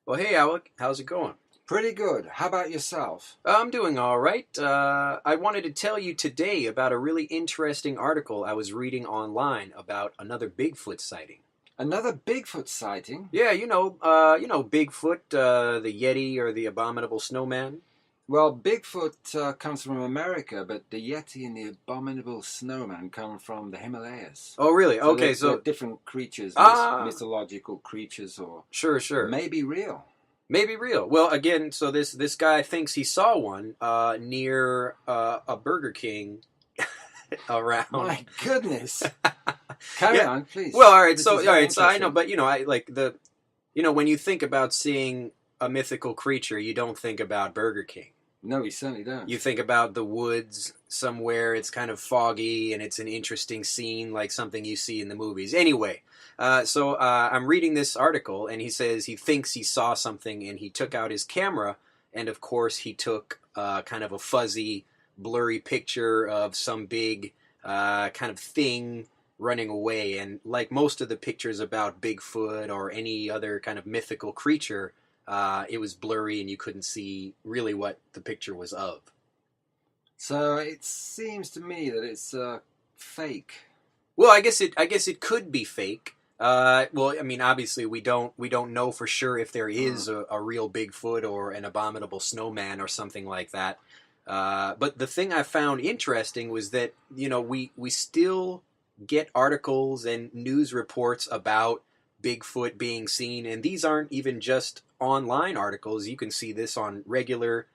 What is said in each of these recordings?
Well, hey, Alec, how's it going? Pretty good. How about yourself? I'm doing all right. I wanted to tell you today about a really interesting article I was reading online about another Bigfoot sighting. Another Bigfoot sighting? Yeah, Bigfoot, the Yeti or the abominable snowman. Well, Bigfoot comes from America, but the Yeti and the abominable snowman come from the Himalayas. Oh, really? So Okay, they're so different creatures, ah, mythological creatures, or sure, sure, maybe real. maybe real. Well, again, so this guy thinks he saw one near a Burger King around. My goodness. Carry Yeah. on, please. Well, all right. This So, is all very right. So I know, interesting. but I like when you think about seeing a mythical creature, you don't think about Burger King. No, we certainly You don't. think about the woods somewhere. It's kind of foggy and it's an interesting scene, like something you see in the movies. Anyway, I'm reading this article, and he says he thinks he saw something, and he took out his camera, and of course he took kind of a fuzzy, blurry picture of some big kind of thing running away. And like most of the pictures about Bigfoot or any other kind of mythical creature, it was blurry and you couldn't see really what the picture was of. So it seems to me that it's fake. Well, I guess it could be fake. Well, I mean, obviously we don't know for sure if there is a real Bigfoot or an abominable snowman or something like that. But the thing I found interesting was that we still get articles and news reports about Bigfoot being seen, and these aren't even just online articles. You can see this on regular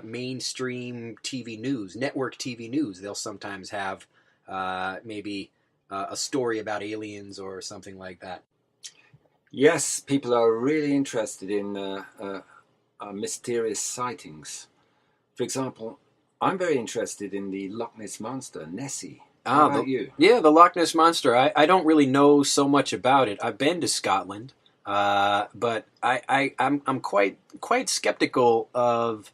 mainstream TV news, network TV news. They'll sometimes have maybe a story about aliens or something like that. Yes, people are really interested in mysterious sightings. For example, I'm very interested in the Loch Ness Monster, Nessie. How Ah, about you? the Loch Ness monster. I don't really know so much about it. I've been to Scotland, but I'm quite skeptical of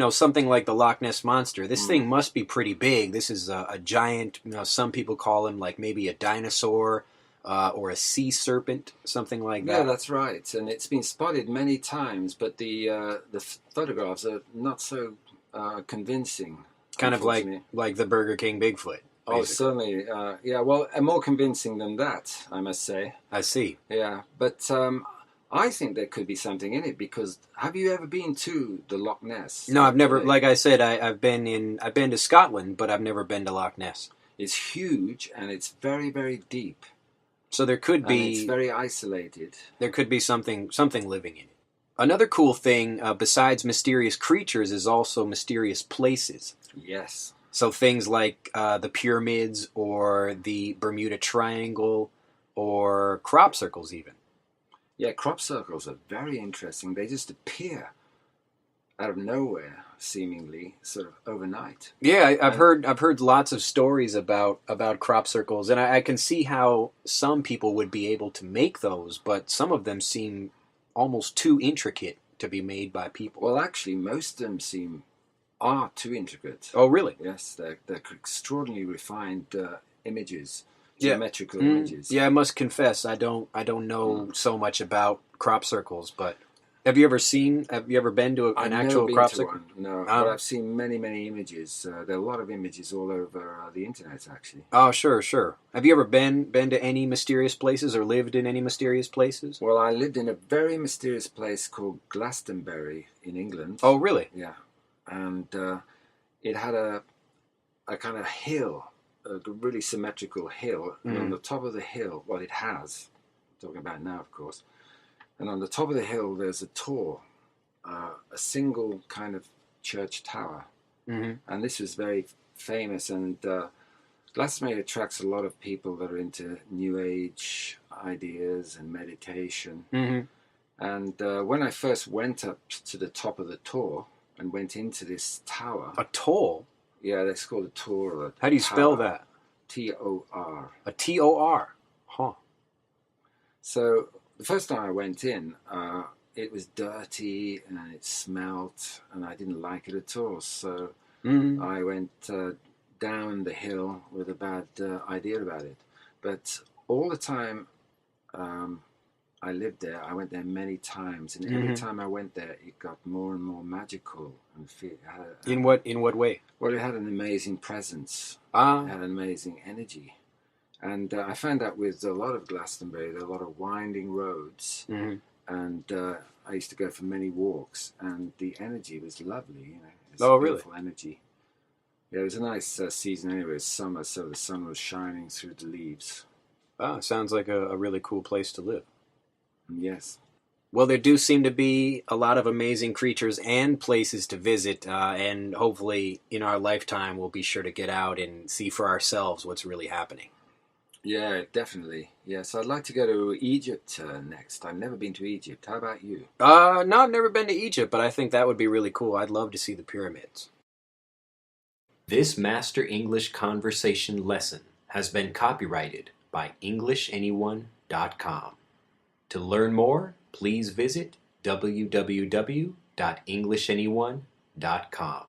something like the Loch Ness monster. This Hmm. thing must be pretty big. This is a giant. Some people call him like maybe a dinosaur or a sea serpent, something like Yeah, that. that's right, and it's been spotted many times, but the photographs are not so convincing, Kind of like unfortunately. the Burger King Bigfoot, Oh, basically. certainly, yeah. Well, more convincing than that, I must say. I see. Yeah, but I think there could be something in it because have you ever been to the Loch Ness, No, I've the never. lake? Like I said, I've been to Scotland, but I've never been to Loch Ness. It's huge and it's very, very deep So there could and it's be very isolated. something living in it. Another cool thing besides mysterious creatures is also mysterious places. Yes. So things like the pyramids or the Bermuda Triangle or crop circles, even. Yeah, crop circles are very interesting. They just appear out of nowhere, seemingly, sort of overnight. Yeah, I've And heard lots of stories about crop circles, and I can see how some people would be able to make those, but some of them seem almost too intricate to be made by people. well, actually, most of them seem are too intricate. Oh, really? Yes, they're extraordinarily refined images, Yeah. geometrical images. Yeah, I must confess I don't know Mm. so much about crop circles, but have you ever been to an I've never actual been crop to circle? one, no, but Oh, I've seen many, many images. There are a lot of images all over the internet, actually. oh, sure, sure. Have you ever been to any mysterious places or lived in any mysterious places? Well, I lived in a very mysterious place called Glastonbury in England. Oh, really? Yeah, and it had a kind of hill, a really symmetrical hill, and on Mm. the top of the hill, well, it has, talking about now, of course, and on the top of the hill, there's a tor, a single kind of church tower, Mm-hmm. and this was very famous, and Glastonbury attracts a lot of people that are into New Age ideas and meditation. Mm-hmm. And when I first went up to the top of the tor and went into this tower, A toll? yeah, that's called a tor or a How do you spell tower, that? Tor. A Tor. Huh. So the first time I went in, it was dirty and it smelt, and I didn't like it at all. So Mm-hmm. I went down the hill with a bad idea about it. But all the time, I lived there. I went there many times, and every time I went there, it got more and more magical. And In what way? well, it had an amazing presence. Ah, It had an amazing energy. And I found that with a lot of Glastonbury, there are a lot of winding roads, and I used to go for many walks, and the energy was lovely. You know, it's oh, really? beautiful energy. Yeah, it was a nice season anyway. It was summer, so the sun was shining through the leaves. Ah, sounds like a really cool place to live. And yes. Well, there do seem to be a lot of amazing creatures and places to visit, and hopefully in our lifetime we'll be sure to get out and see for ourselves what's really happening. Yeah, definitely. Yes, I'd like to go to Egypt next. I've never been to Egypt. How about you? No, I've never been to Egypt, but I think that would be really cool. I'd love to see the pyramids. This Master English Conversation lesson has been copyrighted by EnglishAnyone.com. To learn more, please visit www.englishanyone.com.